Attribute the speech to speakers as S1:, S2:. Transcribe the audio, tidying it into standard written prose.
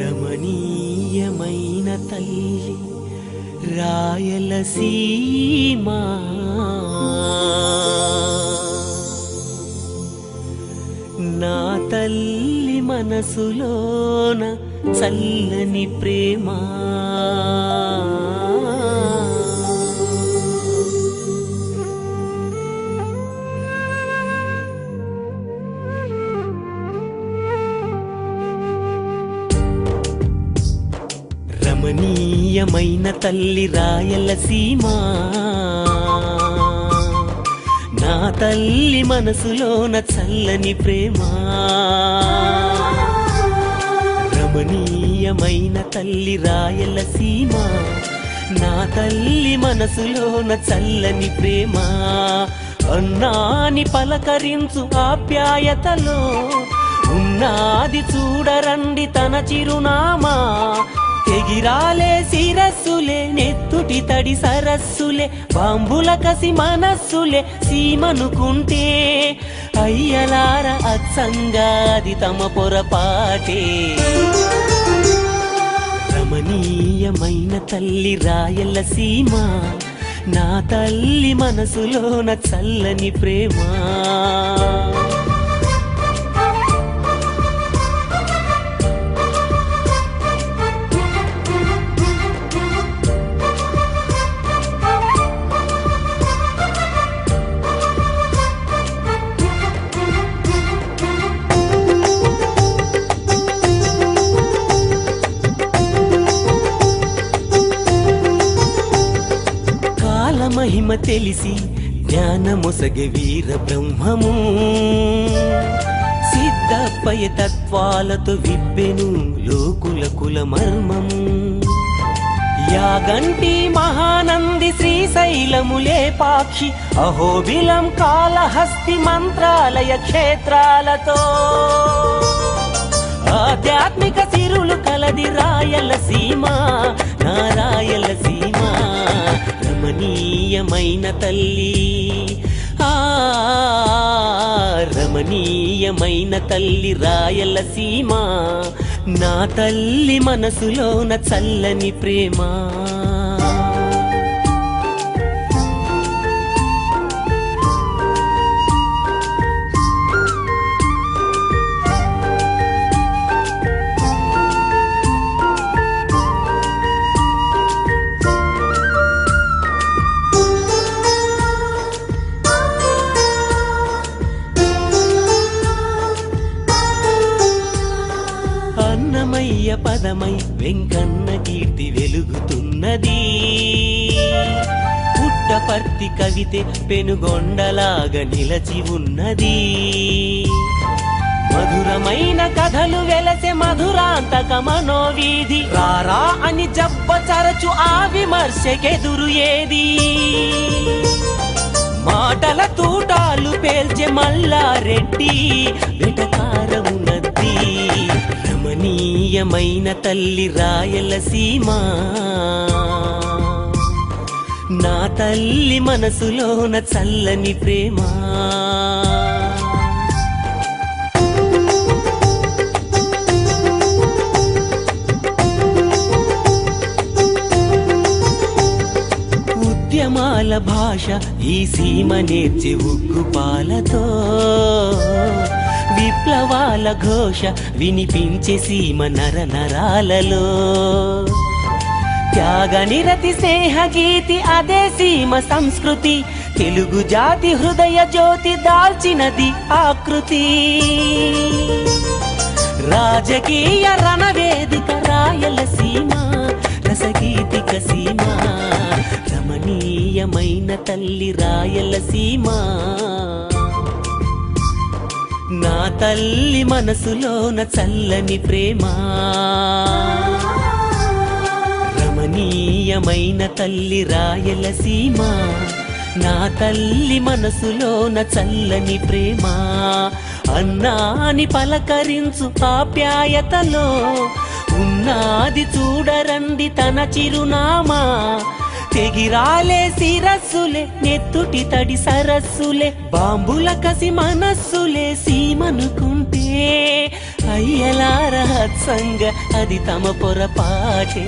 S1: రమణీయమైన తల్లి రాయలసీమ, నా తల్లి మనసులోన చల్లని ప్రేమ. రమణీయమైన తల్లి రాయలసీమ, నా తల్లి మనసులోన చల్లని ప్రేమ. రమణీయమైన తల్లి రాయలసీమ, నా తల్లి మనసులోన చల్లని ప్రేమ. అన్నాని పలకరించు ఆప్యాయతలో ఉన్నాది చూడరండి తన చిరునామా. తెగిరాలే శిరస్సులే, నెత్తుటి తడి సరస్సులే, బాంబుల కసి మనస్సులే సీమనుకుంటే అయ్యలార అచ్చంగాది తమ పొరపాటే. రమణీయమైన తల్లి రాయలసీమ, నా తల్లి మనసులోన చల్లని ప్రేమ. మహిమ తెలిసి జ్ఞానమొసగే వీర బ్రహ్మము, సిద్ధపయ తత్వాలతో విప్పెను లోకుల కుల మర్మము. యాగంటి మహానంది శ్రీశైలములే పాక్షి, అహోబిలం కాళహస్తి మంత్రాలయ క్షేత్రాలతో ఆధ్యాత్మిక సిరులు కలది రాయలసీమ, నా రాయలసీమ. రమణీయమైన తల్లి, రమణీయమైన తల్లి రాయలసీమ, నా తల్లి మనసులోన చల్లని ప్రేమ. అన్నమయ్య పదమై వెంకన్న కీర్తి వెలుగుతున్నది, పుట్టపర్తి కవితే పెనుగొండలాగా నిలచి ఉన్నది. మధురమైన కథలు వెలసే మధురాంతక మనోవీధి, రారా అని జబ్బ చరచు ఆ విమర్శకెదురు ఏది. మాటల తూటాలు పేల్చే మల్లారెడ్డి వెటకారమున్నది. రమణీయమైన తల్లి రాయలసీమ, నా తల్లి మనసులోన చల్లని ప్రేమ. ఉద్యమాల భాష ఈ సీమ నేర్చే ఉగ్గుపాలతో, విప్లవాల ఘోష వినిపించే సీమ నర నరాలలో. త్యాగ నిరతి స్నేహ గీతి అదే సీమ సంస్కృతి, తెలుగు జాతి హృదయ జ్యోతి దాల్చినది ఆకృతి. రాజకీయ రణవేదిక రాయలసీమ, రసగీతిక సీమ. రమణీయమైన తల్లి రాయలసీమ, నా తల్లి మనసులోన చల్లని ప్రేమ. రమణీయమైన తల్లి రాయలసీమ, నా తల్లి మనసులోన చల్లని ప్రేమ. అన్నాని పలకరించు ఆప్యాయతలో ఉన్నాది చూడరండి తన చిరునామా. తెగిరాలే శిరస్సులే, నెత్తుటి తడి సరస్సులే, బాంబుల కసి మనస్సులే సీమనుకుంటే అయ్యలారా బీభత్సంగా అది తమ పొరపాటే